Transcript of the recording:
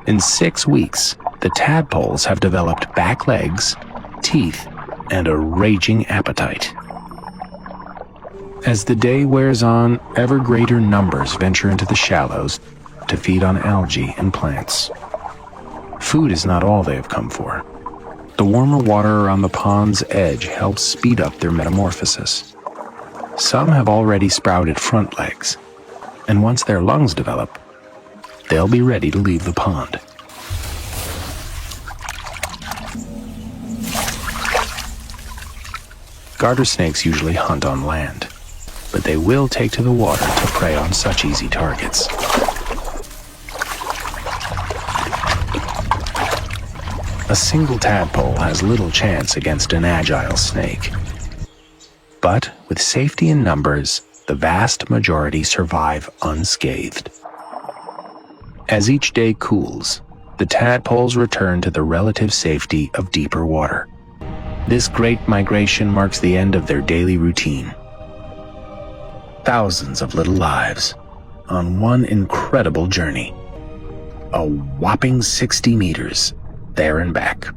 In 6 weeks, the tadpoles have developed back legs, teeth, and a raging appetite. As the day wears on, ever greater numbers venture into the shallows to feed on algae and plants. Food is not all they have come for. The warmer water around the pond's edge helps speed up their metamorphosis. Some have already sprouted front legs, and once their lungs develop, they'll be ready to leave the pond. Garter snakes usually hunt on land, but they will take to the water to prey on such easy targets. A single tadpole has little chance against an agile snake. But with safety in numbers, the vast majority survive unscathed. As each day cools, the tadpoles return to the relative safety of deeper water. This great migration marks the end of their daily routine. Thousands of little lives on one incredible journey. A whopping 60 meters, there and back.